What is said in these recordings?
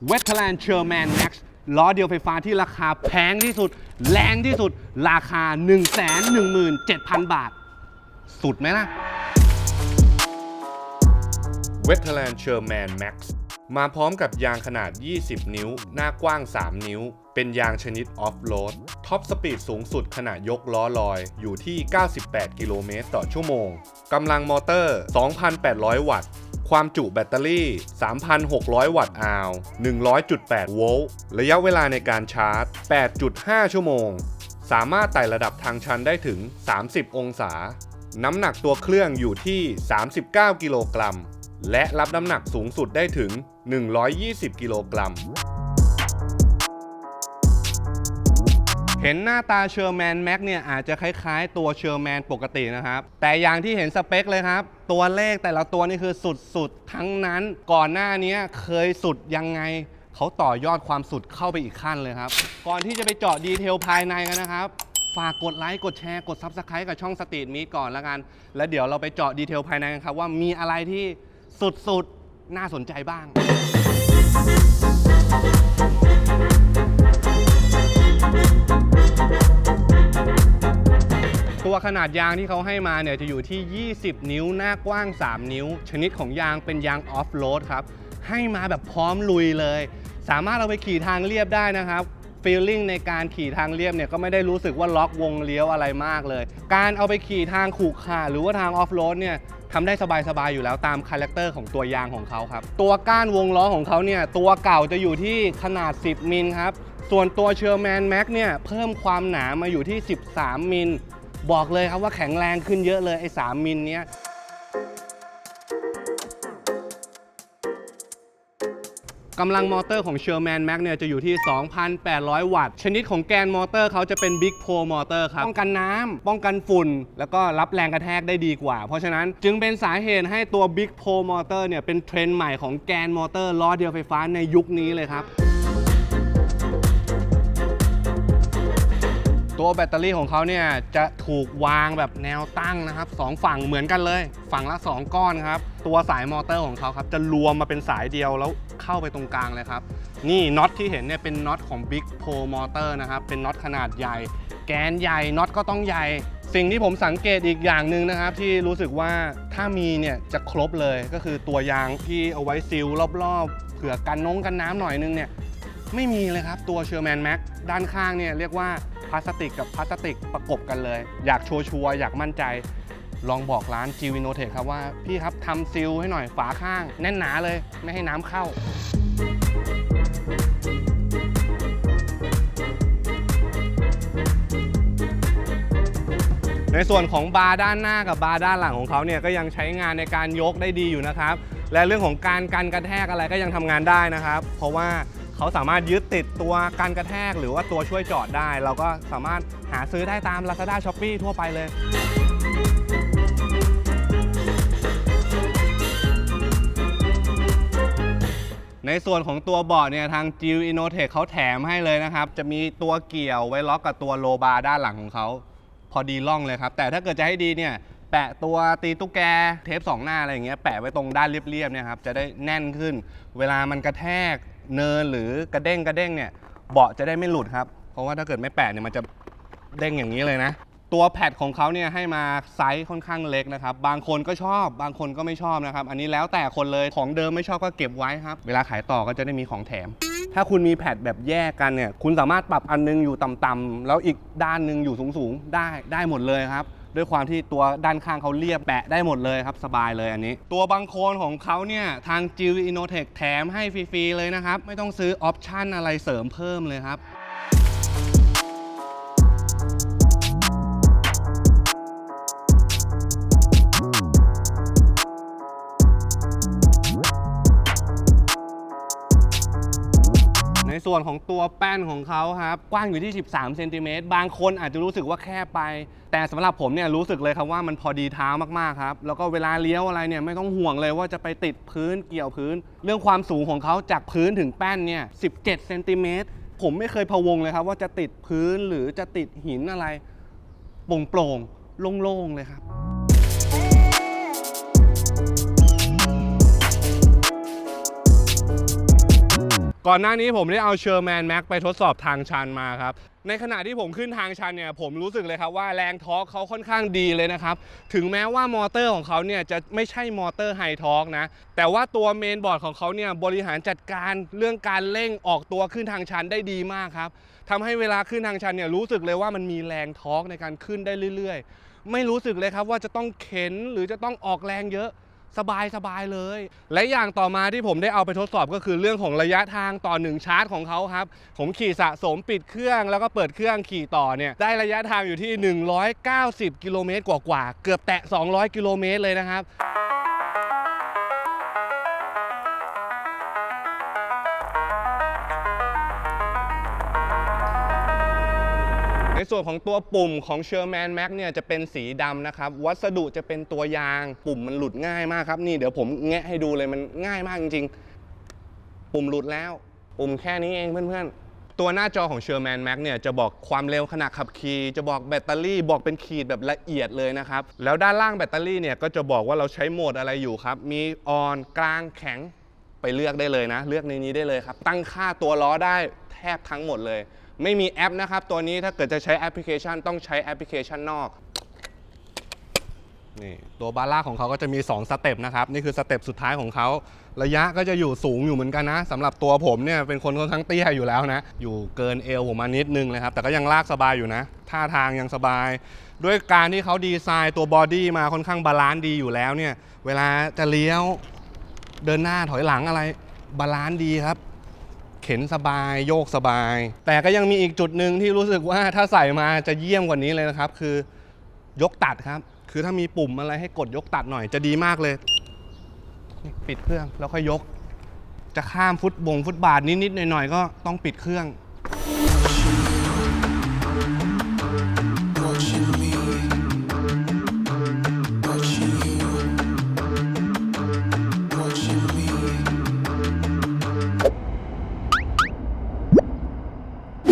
เวทแลนด์เชอร์แมนแม็กซ์ล้อเดียวไฟฟ้าที่ราคาแพงที่สุดแรงที่สุดราคา 117,000 บาทสุดไหมล่ะ เวทแลนด์เชอร์แมนแม็กซ์มาพร้อมกับยางขนาด 20 นิ้ว หน้ากว้าง 3 นิ้ว เป็นยางชนิดออฟโรด ท็อปสปีดสูงสุดขณะยกล้อลอยอยู่ที่ 98 กิโลเมตรต่อชั่วโมง กำลังมอเตอร์ 2,800 วัตต์ ความจุแบตเตอรี่ 3,600 วัตต์อาว 100.8 โวลต์ ระยะเวลาในการชาร์จ 8.5 ชั่วโมง สามารถไต่ระดับทางชันได้ถึง 30 องศา น้ำหนักตัวเครื่องอยู่ที่ 39 กิโลกรัม และรับน้ำหนักสูงสุดได้ถึง 120 กิโลกรัม เห็นหน้าตาเชอร์แมนแม็กเนี่ยอาจจะคล้ายๆตัวเชอร์แมนปกตินะครับแต่อย่างที่เห็นสเปคเลยครับตัวเลขแต่ละตัวนี่คือสุดๆทั้งนั้นก่อนหน้านี้เคยสุดยังไงเขาต่อยอดความสุดเข้าไปอีกขั้นเลยครับก่อนที่จะไปเจาะดีเทลภายในกันนะครับฝากกดไลค์กดแชร์กด Subscribe กับช่องสตรีทมีทก่อนแล้วกันแล้วเดี๋ยวเราไปเจาะดีเทลภายในกันครับว่ามีอะไรที่สุดๆน่าสนใจบ้างตัวขนาดยางที่เขาให้มาเนี่ยจะอยู่ที่ 20 นิ้วหน้ากว้าง 3 นิ้วชนิดของยางเป็นยางออฟโรดครับให้มาแบบพร้อมลุยเลยสามารถเอาไปขี่ทางเรียบได้นะครับฟีลลิ่งในการขี่ทางเรียบเนี่ยก็ไม่ได้รู้สึกว่าล็อกวงเลี้ยวอะไรมากเลยการเอาไปขี่ทางขรุขระหรือว่าทางออฟโรดเนี่ยทำได้สบายๆอยู่แล้วตามคาแรคเตอร์ของตัวยางของเขาครับตัวก้านวงล้อของเขาเนี่ยตัวเก่าจะอยู่ที่ขนาด 10 มิลครับส่วนตัวเชอร์แมนแม็กเนี่ยเพิ่มความหนามาอยู่ที่ 13 มิลบอกเลยครับว่าแข็งแรงขึ้นเยอะเลยไอ้3มิลเนี้ยกำลังมอเตอร์ของ Sherman Max เนี่ยจะอยู่ที่ 2,800 วัตต์ชนิดของแกนมอเตอร์เขาจะเป็น Big Pro มอเตอร์ครับป้องกันน้ำป้องกันฝุ่นแล้วก็รับแรงกระแทกได้ดีกว่าเพราะฉะนั้นจึงเป็นสาเหตุให้ตัว Big Pro มอเตอร์เนี่ยเป็นเทรนด์ใหม่ของแกนมอเตอร์ล้อเดียวไฟฟ้าในยุคนี้เลยครับตัวแบตเตอรี่ของเขาเนี่ยจะถูกวางแบบแนวตั้งนะครับ2ฝั่งเหมือนกันเลยฝั่งละ2ก้อนครับตัวสายมอเตอร์ของเขาครับจะรวมมาเป็นสายเดียวแล้วเข้าไปตรงกลางเลยครับนี่น็อตที่เห็นเนี่ยเป็นน็อตของ Big Pro Motor นะครับเป็นน็อตขนาดใหญ่แกนใหญ่น็อตก็ต้องใหญ่สิ่งที่ผมสังเกตอีกอย่างหนึ่งนะครับที่รู้สึกว่าถ้ามีเนี่ยจะครบเลยก็คือตัวยางที่เอาไว้ซีลรอบๆเผื่อกันน้ำหน่อยนึงเนี่ยไม่มีเลยครับตัว Sherman Max ด้านข้างเนี่ยเรียกว่าพลาสติกกับพลาสติกประกบกันเลยอยากชัวร์อยากมั่นใจลองบอกร้าน G Vinotech ครับว่าพี่ครับทำซีลให้หน่อยฝาข้างแน่นหนาเลยไม่ให้น้ำเข้าในส่วนของบาร์ด้านหน้ากับบาร์ด้านหลังของเขาเนี่ยก็ยังใช้งานในการยกได้ดีอยู่นะครับและเรื่องของการกันกระแทกอะไรก็ยังทำงานได้นะครับเพราะว่าเขาสามารถยึดติดตัวกันกระแทกหรือว่าตัวช่วยจอดได้เราก็สามารถหาซื้อได้ตาม Lazada Shopee ทั่วไปเลยในส่วนของตัวเบาะเนี่ยทาง G Vinotech เขาแถมให้เลยนะครับจะมีตัวเกี่ยวไว้ล็อกกับตัวโลบาร์ด้านหลังของเขาพอดีล่องเลยครับแต่ถ้าเกิดจะให้ดีเนี่ยแปะตัวตีตุ๊กแกเทป2 หน้าอะไรอย่างเงี้ยแปะไว้ตรงด้านเรียบๆเนี่ยครับจะได้แน่นขึ้นเวลามันกระแทกเนินหรือกระเด้งเนี่ยเบาะจะได้ไม่หลุดครับเพราะว่าถ้าเกิดไม่แปะเนี่ยมันจะเด้งอย่างนี้เลยนะตัวแพดของเขาเนี่ยให้มาไซส์ค่อนข้างเล็กนะครับบางคนก็ชอบบางคนก็ไม่ชอบนะครับอันนี้แล้วแต่คนเลยของเดิมไม่ชอบก็เก็บไว้ครับเวลาขายต่อก็จะได้มีของแถมถ้าคุณมีแพดแบบแยกกันเนี่ยคุณสามารถปรับอันนึงอยู่ต่ำๆแล้วอีกด้านนึงอยู่สูงๆได้หมดเลยครับด้วยความที่ตัวด้านข้างเขาเรียบแปะได้หมดเลยครับสบายเลยอันนี้ตัวบังโคลนของเขาเนี่ยทาง G Vinotech แถมให้ฟรีๆเลยนะครับไม่ต้องซื้อออปชั่นอะไรเสริมเพิ่มเลยครับในส่วนของตัวแป้นของเขาครับกว้างอยู่ที่13เซนติเมตรบางคนอาจจะรู้สึกว่าแคบไปแต่สำหรับผมเนี่ยรู้สึกเลยครับว่ามันพอดีเท้ามากๆครับแล้วก็เวลาเลี้ยวอะไรเนี่ยไม่ต้องห่วงเลยว่าจะไปติดพื้นเกี่ยวพื้นเรื่องความสูงของเขาจากพื้นถึงแป้นเนี่ย17เซนติเมตรผมไม่เคยพะวงเลยครับว่าจะติดพื้นหรือจะติดหินอะไรโปร่งๆโล่งๆเลยครับ ก ก่อนหน้านี้ผมได้เอา Sherman Max ไปทดสอบทางชันมาครับในขณะที่ผมขึ้นทางชันเนี่ยผมรู้สึกเลยครับว่าแรงทอร์กเขาค่อนข้างดีเลยนะครับถึงแม้ว่ามอเตอร์ของเขาเนี่ยจะไม่ใช่มอเตอร์ไฮทอร์กนะแต่ว่าตัวเมนบอร์ดของเขาเนี่ยบริหารจัดการเรื่องการเร่งออกตัวขึ้นทางชันได้ดีมากครับทำให้เวลาขึ้นทางชันเนี่ยรู้สึกเลยว่ามันมีแรงทอร์กในการขึ้นได้เรื่อยๆไม่รู้สึกเลยครับว่าจะต้องเข็นหรือจะต้องออกแรงเยอะสบายเลย และอย่างต่อมาที่ผมได้เอาไปทดสอบก็คือเรื่องของระยะทางต่อ1ชาร์จของเขาครับผมขี่สะสมปิดเครื่องแล้วก็เปิดเครื่องขี่ต่อเนี่ยได้ระยะทางอยู่ที่190กิโลเมตรกว่าๆเกือบแตะ200กิโลเมตรเลยนะครับในส่วนของตัวปุ่มของ Sherman Max เนี่ยจะเป็นสีดำนะครับวัสดุจะเป็นตัวยางปุ่มมันหลุดง่ายมากครับนี่เดี๋ยวผมแงะให้ดูเลยมันง่ายมากจริงๆปุ่มหลุดแล้วปุ่มแค่นี้เองเพื่อนๆตัวหน้าจอของ Sherman Max เนี่ยจะบอกความเร็วขณะขับขี่จะบอกแบตเตอรี่บอกเป็นขีดแบบละเอียดเลยนะครับแล้วด้านล่างแบตเตอรี่เนี่ยก็จะบอกว่าเราใช้โหมดอะไรอยู่ครับมีออนกลางแข็งไปเลือกได้เลยนะเลือกในนี้ได้เลยครับตั้งค่าตัวล้อได้แทบทั้งหมดเลยไม่มีแอปนะครับตัวนี้ถ้าเกิดจะใช้แอปพลิเคชันต้องใช้แอปพลิเคชันนอกนี่ตัวบาร่าของเขาก็จะมี2สเต็ปนะครับนี่คือสเต็ปสุดท้ายของเขาระยะก็จะอยู่สูงอยู่เหมือนกันนะสำหรับตัวผมเนี่ยเป็นคนค่อนข้างเตี้ยอยู่แล้วนะอยู่เกินเอวผมมานิดนึงเลยครับแต่ก็ยังลากสบายอยู่นะท่าทางยังสบายด้วยการที่เขาดีไซน์ตัวบอดี้มาค่อนข้างบาลานซ์ดีอยู่แล้วเนี่ยเวลาจะเลี้ยวเดินหน้าถอยหลังอะไรบาลานซ์ดีครับเข็นสบายโยกสบายแต่ก็ยังมีอีกจุดหนึ่งที่รู้สึกว่าถ้าใส่มาจะเยี่ยมกว่านี้เลยนะครับคือยกตัดครับคือถ้ามีปุ่มอะไรให้กดยกตัดหน่อยจะดีมากเลยปิดเครื่องแล้วค่อยยกจะข้ามฟุตบาทนิดๆหน่อยๆก็ต้องปิดเครื่อง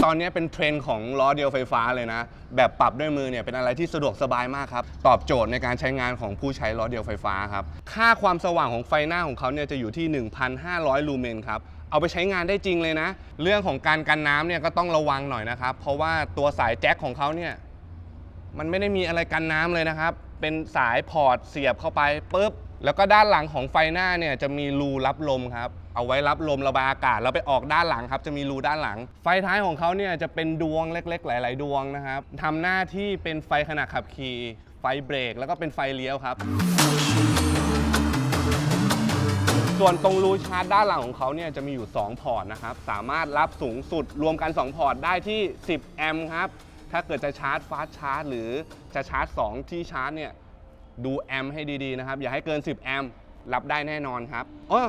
ตอนนี้เป็นเทรนด์ของล้อเดียวไฟฟ้าเลยนะแบบปรับด้วยมือเนี่ยเป็นอะไรที่สะดวกสบายมากครับตอบโจทย์ในการใช้งานของผู้ใช้ล้อเดียวไฟฟ้าครับค่าความสว่างของไฟหน้าของเขาเนี่ยจะอยู่ที่ 1,500 ลูเมนครับเอาไปใช้งานได้จริงเลยนะเรื่องของการกันน้ำเนี่ยก็ต้องระวังหน่อยนะครับเพราะว่าตัวสายแจ็คของเขาเนี่ยมันไม่ได้มีอะไรกันน้ำเลยนะครับเป็นสายพอร์ตเสียบเข้าไปปุ๊บแล้วก็ด้านหลังของไฟหน้าเนี่ยจะมีรูรับลมครับเอาไว้รับลมระบายอากาศแล้วไปออกด้านหลังครับจะมีรูด้านหลังไฟท้ายของเขาเนี่ยจะเป็นดวงเล็กๆหลายๆดวงนะครับทำหน้าที่เป็นไฟขณะขับขี่ไฟเบรกแล้วก็เป็นไฟเลี้ยวครับส่วนตรงรูชาร์จด้านหลังของเขาเนี่ยจะมีอยู่2พอร์ตนะครับสามารถรับสูงสุดรวมกัน2พอร์ตได้ที่10แอมป์ครับถ้าเกิดจะชาร์จฟาสต์ชาร์จหรือจะชาร์จ2ที่ชาร์จเนี่ยดูแอมป์ให้ดีๆนะครับอย่าให้เกิน10แอมป์รับได้แน่นอนครับ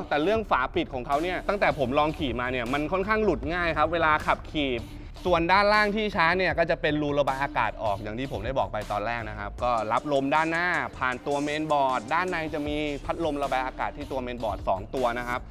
แต่เรื่องฝาปิดของเขาเนี่ยตั้งแต่ผมลองขี่มาเนี่ยมันค่อนข้างหลุดง่ายครับเวลาขับขี่ส่วนด้านล่างที่ชาร์จเนี่ยก็จะเป็นรูระบายอากาศออกอย่างที่ผมได้บอกไปตอนแรกนะครับก็รับลมด้านหน้าผ่านตัวเมนบอร์ดด้านในจะมีพัดลมระบายอากาศที่ตัวเมนบอร์ด2ตัวนะครับ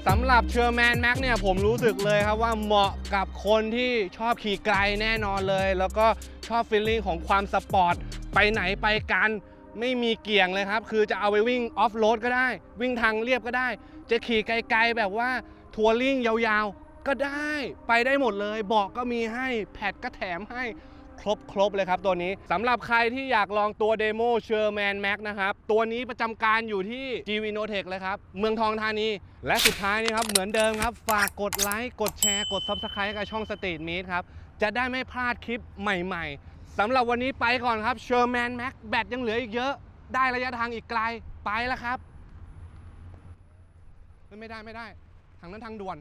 สำหรับ Sherman Max เนี่ยผมรู้สึกเลยครับว่าเหมาะกับคนที่ชอบขี่ไกลแน่นอนเลยแล้วก็ชอบฟีลลิ่งของความสปอร์ตไปไหนไปกันไม่มีเกี่ยงเลยครับคือจะเอาไปวิ่งออฟโรดก็ได้วิ่งทางเรียบก็ได้จะขี่ไกลๆแบบว่าทัวริ่งยาวๆก็ได้ไปได้หมดเลยเบาะก็มีให้แพดก็แถมให้ครบเลยครับตัวนี้สำหรับใครที่อยากลองตัวเดโม Sherman Max นะครับตัวนี้ประจำการอยู่ที่ GV Innotech เลยครับเมืองทองธานีและสุดท้ายนี่ครับเหมือนเดิมครับฝากกดไลค์กดแชร์กด Subscribe กับช่อง Street Meet ครับจะได้ไม่พลาดคลิปใหม่ๆสำหรับวันนี้ไปก่อนครับ Sherman Max แบตยังเหลืออีกเยอะได้ระยะทางอีกไกลไปแล้วครับไม่ได้ทางนั้นทางด่วน